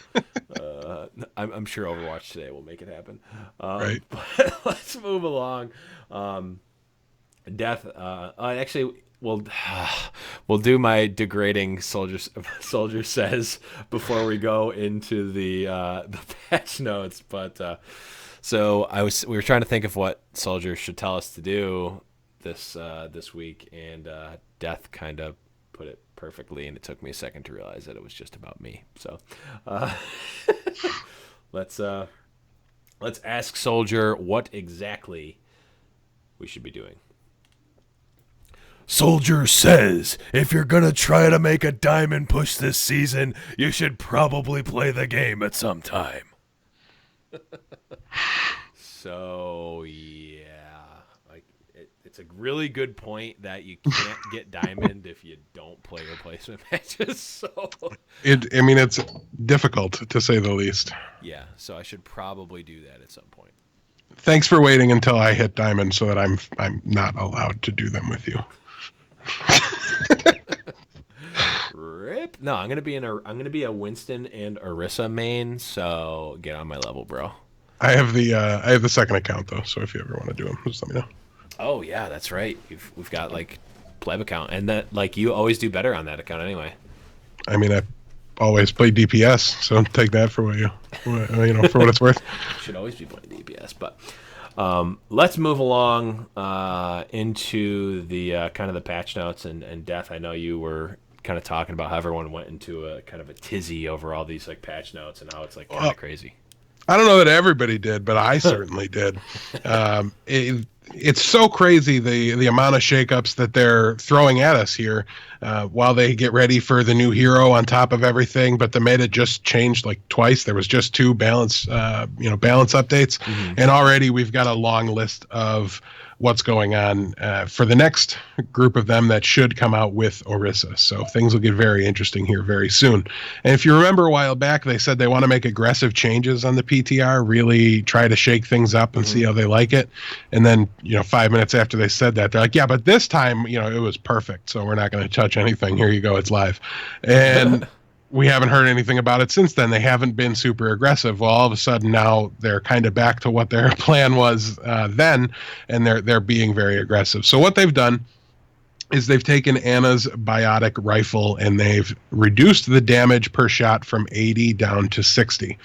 [SPEAKER 1] bottom. I'm sure Overwatch today will make it happen.
[SPEAKER 3] Right.
[SPEAKER 1] But let's move along. Death. Actually, we'll do my degrading soldier says before we go into the patch notes. But so we were trying to think of what Soldier should tell us to do this week, and Death kind of put it perfectly, and it took me a second to realize that it was just about me. So let's ask Soldier what exactly we should be doing.
[SPEAKER 2] Soldier says, if you're gonna try to make a diamond push this season, you should probably play the game at some time.
[SPEAKER 1] So, yeah. Like, it's a really good point that you can't get diamond if you don't play replacement matches. So,
[SPEAKER 3] it's difficult, to say the least.
[SPEAKER 1] yeah, so I should probably do that at some point.
[SPEAKER 3] Thanks for waiting until I hit diamond so that I'm not allowed to do them with you.
[SPEAKER 1] Rip. No, I'm gonna be a Winston and Orisa main. So get on my level, bro.
[SPEAKER 3] I have the second account though, so if you ever want to do them, just let me know.
[SPEAKER 1] Oh yeah, that's right. We've got like pleb account, and that like you always do better on that account anyway.
[SPEAKER 3] I mean, I always play DPS, so take that for what for what it's worth.
[SPEAKER 1] Should always be playing DPS, but let's move along into the kind of the patch notes and Death. I know you were kind of talking about how everyone went into a kind of a tizzy over all these like patch notes and how it's like kind of crazy.
[SPEAKER 3] I don't know that everybody did, but I certainly did. It's so crazy the amount of shakeups that they're throwing at us here while they get ready for the new hero on top of everything. But the meta just changed like twice. There was just 2 balance updates, and already we've got a long list of what's going on for the next group of them that should come out with Orisa. So things will get very interesting here very soon. And if you remember a while back, they said they want to make aggressive changes on the PTR, really try to shake things up and see how they like it. And then, 5 minutes after they said that, they're like, yeah, but this time, it was perfect. So we're not going to touch anything. Here you go. It's live. And we haven't heard anything about it since then. They haven't been super aggressive. Well, all of a sudden now they're kind of back to what their plan was then, and they're being very aggressive. So what they've done is they've taken Anna's biotic rifle and they've reduced the damage per shot from 80 down to 60.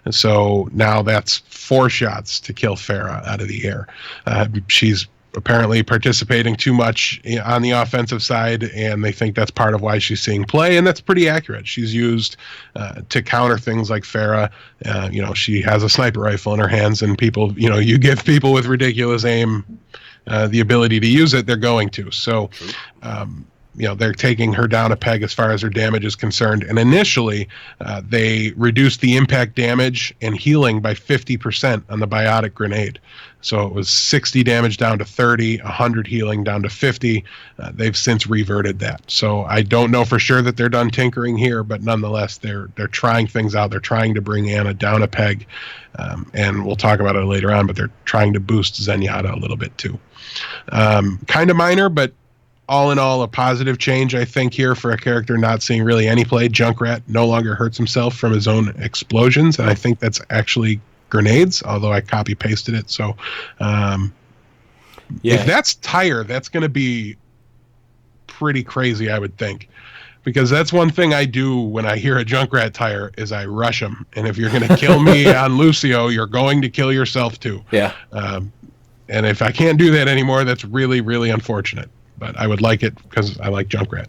[SPEAKER 3] And so now that's 4 shots to kill Farah out of the air. She's apparently participating too much on the offensive side, and they think that's part of why she's seeing play, and that's pretty accurate. She's used to counter things like Farah. She has a sniper rifle in her hands, and people, you give people with ridiculous aim the ability to use it, they're going to. So, they're taking her down a peg as far as her damage is concerned. And initially, they reduced the impact damage and healing by 50% on the biotic grenade. So it was 60 damage down to 30, 100 healing down to 50. They've since reverted that. So I don't know for sure that they're done tinkering here, but nonetheless, they're trying things out. They're trying to bring Anna down a peg, and we'll talk about it later on, but they're trying to boost Zenyatta a little bit too. Kind of minor, but all in all, a positive change, I think, here for a character not seeing really any play. Junkrat no longer hurts himself from his own explosions, and I think that's actually grenades, although I copy-pasted it. So if that's tire, that's going to be pretty crazy, I would think. Because that's one thing I do when I hear a Junkrat tire is I rush him. And if you're going to kill me on Lucio, you're going to kill yourself too.
[SPEAKER 1] Yeah.
[SPEAKER 3] And if I can't do that anymore, that's really, really unfortunate. But I would like it because I like Junkrat.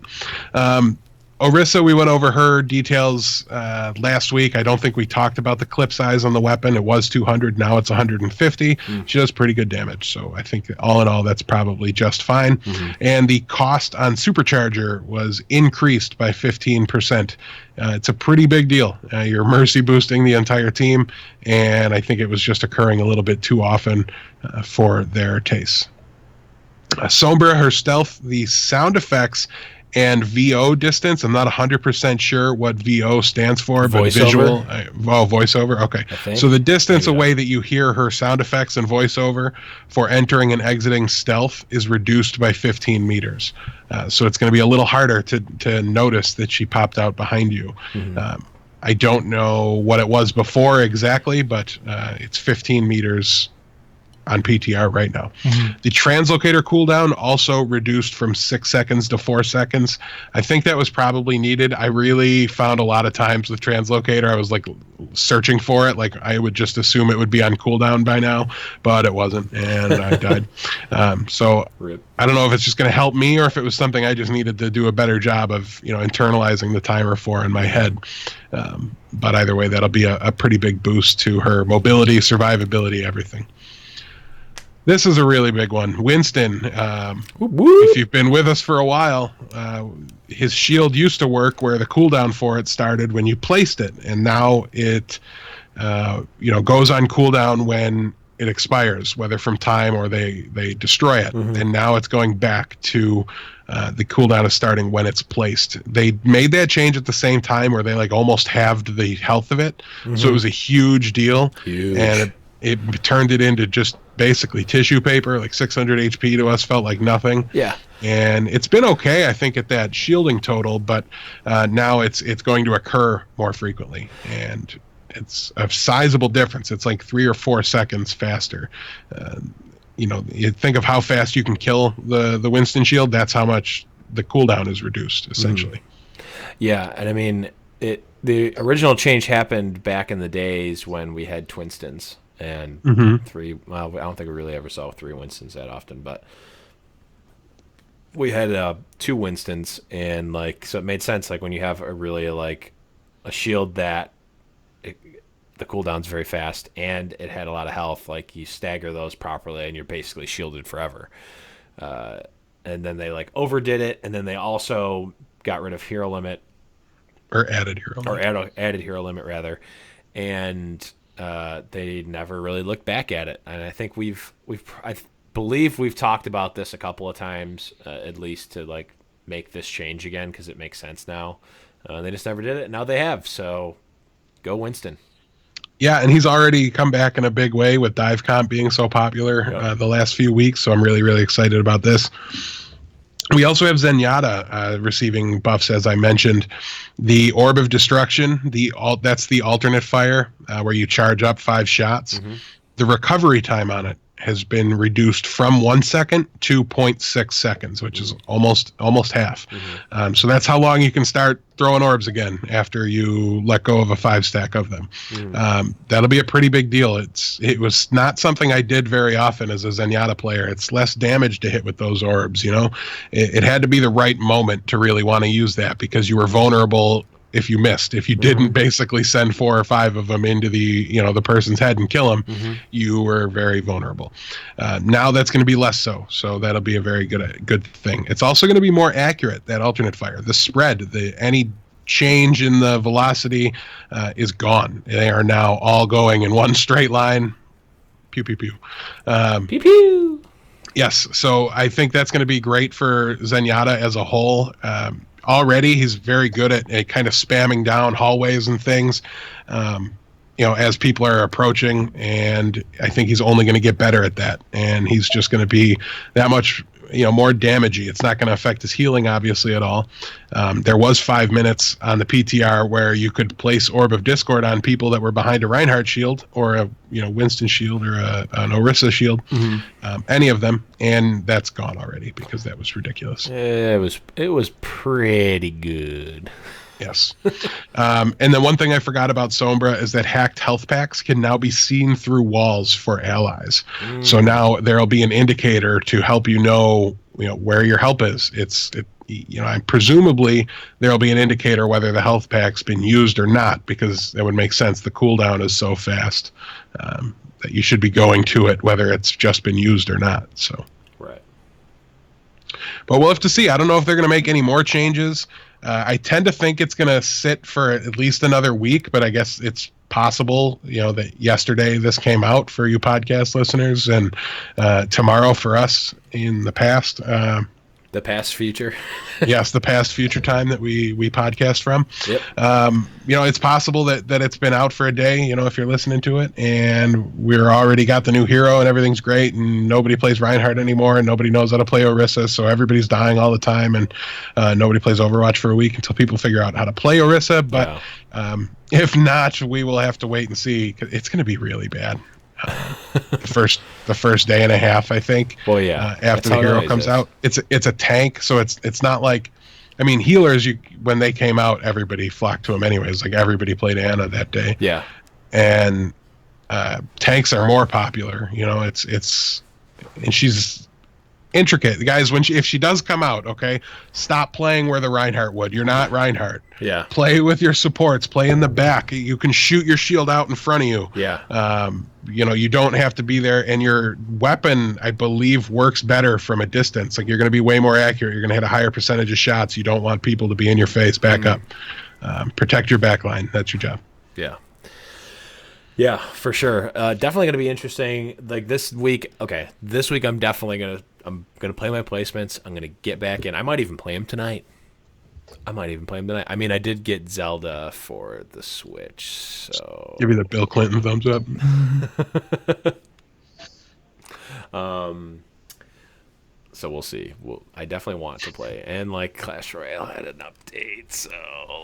[SPEAKER 3] Orisa, we went over her details last week. I don't think we talked about the clip size on the weapon. It was 200. Now it's 150. She does pretty good damage. So I think all in all, that's probably just fine. And the cost on Supercharger was increased by 15%. It's a pretty big deal. You're mercy boosting the entire team. And I think it was just occurring a little bit too often for their tastes. Sombra, her stealth, the sound effects, and VO distance. I'm not 100% sure what VO stands for, but visual. Voiceover. Okay. So the distance away that you hear her sound effects and voiceover for entering and exiting stealth is reduced by 15 meters. So it's going to be a little harder to notice that she popped out behind you. I don't know what it was before exactly, but it's 15 meters on PTR right now. The translocator cooldown also reduced from 6 seconds to 4 seconds. I think that was probably needed. I really found a lot of times with translocator, I was like searching for it. Like I would just assume it would be on cooldown by now, but it wasn't, and I died. So
[SPEAKER 1] Rip.
[SPEAKER 3] I don't know if it's just going to help me or if it was something I just needed to do a better job of, internalizing the timer for in my head. But either way, that'll be a pretty big boost to her mobility, survivability, everything. This is a really big one. Winston, if you've been with us for a while, his shield used to work where the cooldown for it started when you placed it, and now it goes on cooldown when it expires, whether from time or they destroy it. And now it's going back to the cooldown is starting when it's placed. They made that change at the same time where they like almost halved the health of it. So it was a huge deal. And it turned it into just basically tissue paper. Like 600 HP to us felt like nothing.
[SPEAKER 1] Yeah.
[SPEAKER 3] And it's been okay, I think, at that shielding total, but now it's going to occur more frequently, and it's a sizable difference. It's like 3 or 4 seconds faster. You think of how fast you can kill the Winston shield. That's how much the cooldown is reduced, essentially.
[SPEAKER 1] Yeah, and I mean, the original change happened back in the days when we had Twinstons and three. Well, I don't think we really ever saw 3 Winstons that often, but we had 2 Winstons, and like, so it made sense. Like when you have a really like a shield that the cooldown's very fast and it had a lot of health, like you stagger those properly and you're basically shielded forever. And then they like overdid it, and then they also got rid of hero limit.
[SPEAKER 3] Or added hero limit.
[SPEAKER 1] Or added hero limit, rather. And they never really looked back at it. And I think I believe we've talked about this a couple of times, at least, to like make this change again, because it makes sense now. They just never did it. Now they have. So go Winston.
[SPEAKER 3] Yeah, and he's already come back in a big way with dive comp being so popular the last few weeks. So I'm really, really excited about this. We also have Zenyatta receiving buffs, as I mentioned. The Orb of Destruction, that's the alternate fire where you charge up 5 shots. The recovery time on it has been reduced from 1 second to 0.6 seconds, which is almost half. So that's how long you can start throwing orbs again after you let go of a 5-stack of them. That'll be a pretty big deal. It was not something I did very often as a Zenyatta player. It's less damage to hit with those orbs, you know? It had to be the right moment to really want to use that, because you were vulnerable if you missed. If you didn't basically send 4 or 5 of them into the person's head and kill them, you were very vulnerable. Now that's going to be less so. So that'll be a very good thing. It's also going to be more accurate, that alternate fire. The spread, any change in the velocity is gone. They are now all going in one straight line. Pew, pew, pew.
[SPEAKER 1] Pew, pew.
[SPEAKER 3] Yes, so I think that's going to be great for Zenyatta as a whole. Already he's very good at kind of spamming down hallways and things, as people are approaching, and I think he's only going to get better at that, and he's just going to be that much more damagey. It's not going to affect his healing, obviously, at all. There was 5 minutes on the PTR where you could place Orb of Discord on people that were behind a Reinhardt shield or a Winston shield or an Orisa shield, any of them, and that's gone already because that was ridiculous.
[SPEAKER 1] It was pretty good.
[SPEAKER 3] Yes. And then one thing I forgot about Sombra is that hacked health packs can now be seen through walls for allies. So now there'll be an indicator to help you know where your help is. Presumably there'll be an indicator whether the health pack's been used or not, because that would make sense. The cooldown is so fast that you should be going to it whether it's just been used or not. So.
[SPEAKER 1] Right.
[SPEAKER 3] But we'll have to see. I don't know if they're going to make any more changes. I tend to think it's going to sit for at least another week, but I guess it's possible, that yesterday this came out for you podcast listeners, and tomorrow for us in the past.
[SPEAKER 1] The past future.
[SPEAKER 3] Yes, the past future time that we podcast from.
[SPEAKER 1] Yep.
[SPEAKER 3] It's possible that it's been out for a day, if you're listening to it, and we're already got the new hero and everything's great, and nobody plays Reinhardt anymore, and nobody knows how to play Orisa, so everybody's dying all the time, and nobody plays Overwatch for a week until people figure out how to play Orisa. But if not, we will have to wait and see. It's going to be really bad. The first day and a half, I think.
[SPEAKER 1] Well, yeah.
[SPEAKER 3] After the hero comes out, it's a tank, so it's not like, healers. When they came out, everybody flocked to them anyways. Like everybody played Anna that day.
[SPEAKER 1] Yeah.
[SPEAKER 3] And tanks are more popular. It's and she's intricate. The guys, if she does come out, okay, stop playing where the Reinhardt would. You're not Reinhardt.
[SPEAKER 1] Yeah.
[SPEAKER 3] Play with your supports. Play in the back. You can shoot your shield out in front of you.
[SPEAKER 1] Yeah.
[SPEAKER 3] You don't have to be there, and your weapon, I believe, works better from a distance. Like, you're going to be way more accurate. You're going to hit a higher percentage of shots. You don't want people to be in your face. Back up. Protect your back line. That's your job.
[SPEAKER 1] Yeah. Yeah, for sure. Definitely going to be interesting. Like this week. Okay, this week I'm definitely gonna play my placements. I'm gonna get back in. I might even play them tonight. I might even play them tonight. I mean, I did get Zelda for the Switch, so
[SPEAKER 3] Give me the Bill Clinton thumbs up.
[SPEAKER 1] so we'll see. I definitely want to play, and like Clash Royale had an update, so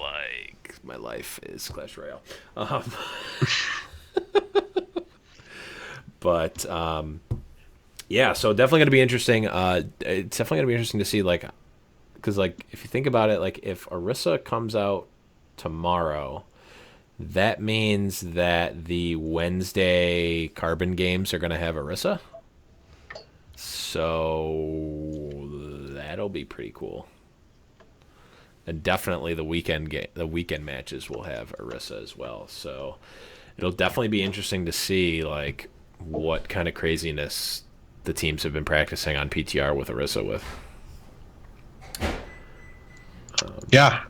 [SPEAKER 1] like my life is Clash Royale. But yeah, so definitely gonna be interesting. It's definitely gonna be interesting to see, like, because like if you think about it, like if Orisa comes out tomorrow, that means that the Wednesday Carbon games are gonna have Orisa. So that'll be pretty cool. And definitely the weekend matches will have Orisa as well. So it'll definitely be interesting to see like what kind of craziness the teams have been practicing on PTR with Orisa with.
[SPEAKER 3] Yeah,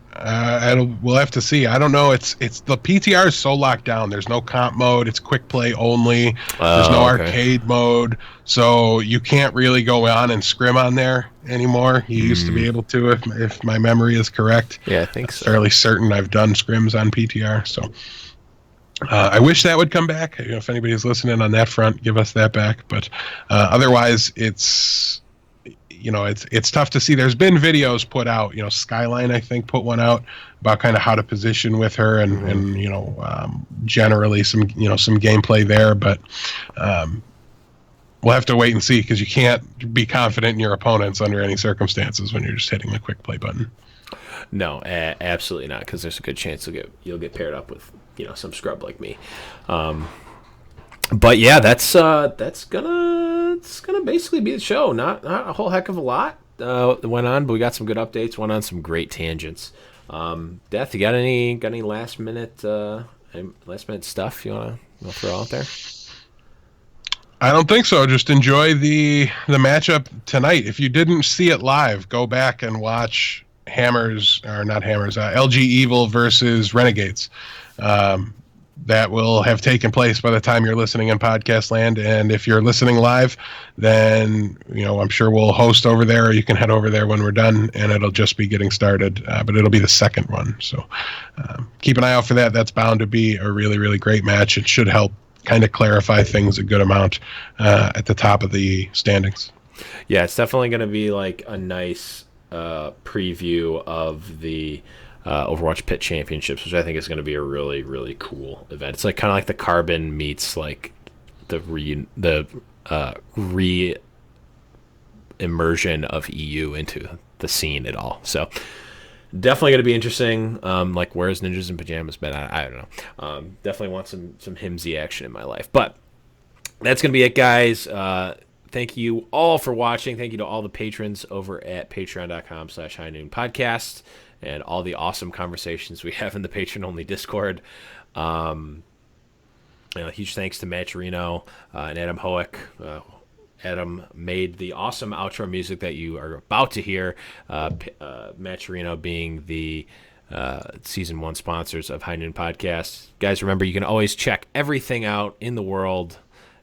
[SPEAKER 3] we'll have to see. I don't know. It's the PTR is so locked down. There's no comp mode. It's quick play only. There's no arcade mode, so you can't really go on and scrim on there anymore. You used to be able to, if my memory is correct.
[SPEAKER 1] Yeah, I think so.
[SPEAKER 3] Fairly certain I've done scrims on PTR. So I wish that would come back. If anybody's listening on that front, give us that back. But otherwise, it's tough to see. There's been videos put out. Skyline, I think, put one out about kind of how to position with her and generally some gameplay there. But we'll have to wait and see, because you can't be confident in your opponents under any circumstances when you're just hitting the quick play button.
[SPEAKER 1] No, absolutely not, because there's a good chance you'll get paired up with some scrub like me. But yeah, that's gonna basically be the show. Not a whole heck of a lot went on, but we got some good updates. Went on some great tangents. Death, you got any last minute stuff you wanna throw out there?
[SPEAKER 3] I don't think so. Just enjoy the matchup tonight. If you didn't see it live, go back and watch LG Evil versus Renegades. That will have taken place by the time you're listening in podcast land. And if you're listening live, then I'm sure we'll host over there, or you can head over there when we're done, and it'll just be getting started. But it'll be the second one, so keep an eye out for that. That's bound to be a really, really great match. It should help kind of clarify things a good amount at the top of the standings.
[SPEAKER 1] Yeah, it's definitely going to be like a nice preview of the Overwatch PIT Championships, which I think is going to be a really, really cool event. It's like kind of like the Carbon meets like the re-immersion of EU into the scene at all. So definitely going to be interesting. Like, where's Ninjas in Pajamas been? I don't know. Definitely want some Himsy action in my life. But that's going to be it, guys. Thank you all for watching. Thank you to all the patrons over at patreon.com/highnoonpodcast and all the awesome conversations we have in the patron-only Discord. Huge thanks to Matt Chirino and Adam Hoek. Adam made the awesome outro music that you are about to hear. Matt Chirino being the Season 1 sponsors of High Noon Podcast. Guys, remember, you can always check everything out in the world,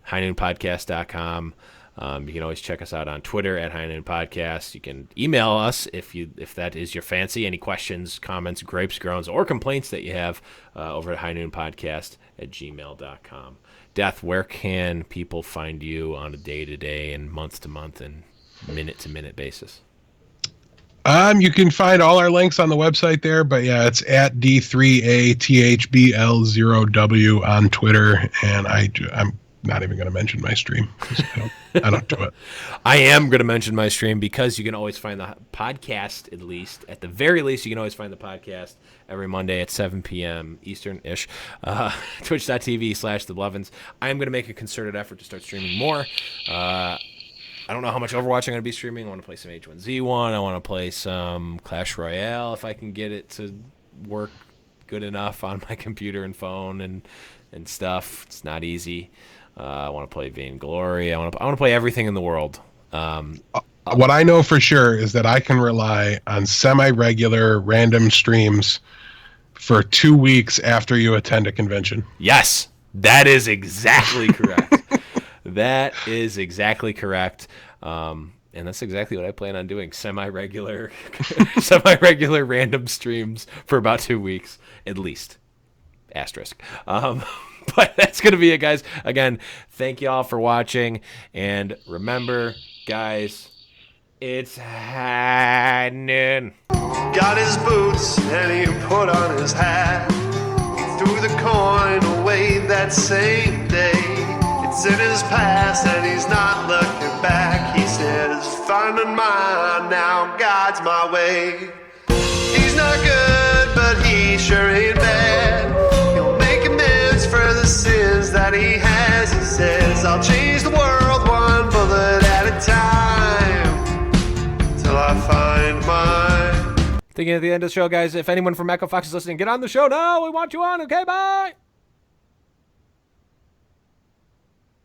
[SPEAKER 1] highnoonpodcast.com. You can always check us out on Twitter at High Noon Podcast. You can email us if that is your fancy. Any questions, comments, gripes, groans, or complaints that you have over at highnoonpodcast@gmail.com. Death, where can people find you on a day-to-day and month-to-month and minute-to-minute basis?
[SPEAKER 3] You can find all our links on the website there, but yeah, it's at D3ATHBL0W on Twitter, and I'm not even going to mention my stream, 'cause I don't do it.
[SPEAKER 1] I am going to mention my stream, because you can always find the podcast, at the very least, you can always find the podcast every Monday at 7 p.m. Eastern-ish, twitch.tv/theblevins. I am going to make a concerted effort to start streaming more. I don't know how much Overwatch I'm going to be streaming. I want to play some H1Z1. I want to play some Clash Royale if I can get it to work good enough on my computer and phone and stuff. It's not easy. I want to play Vainglory. I want to play everything in the world.
[SPEAKER 3] What I know for sure is that I can rely on semi-regular random streams for 2 weeks after you attend a convention.
[SPEAKER 1] Yes, that is exactly correct. That is exactly correct. And And that's exactly what I plan on doing. Semi-regular semi-regular random streams for about 2 weeks at least. Asterisk. But that's going to be it, guys. Again, thank you all for watching. And remember, guys, it's high noon.
[SPEAKER 4] Got his boots and he put on his hat. Threw the coin away that same day. It's in his past and he's not looking back. He says, finding mine now, God's my way. He's not good, but he sure ain't bad. He'll make amends for the sins that he has. He says, I'll change the world one bullet at a time till I find mine.
[SPEAKER 1] Thinking at the end of the show, guys, if anyone from Echo Fox is listening, get on the show now. We want you on. Okay, bye.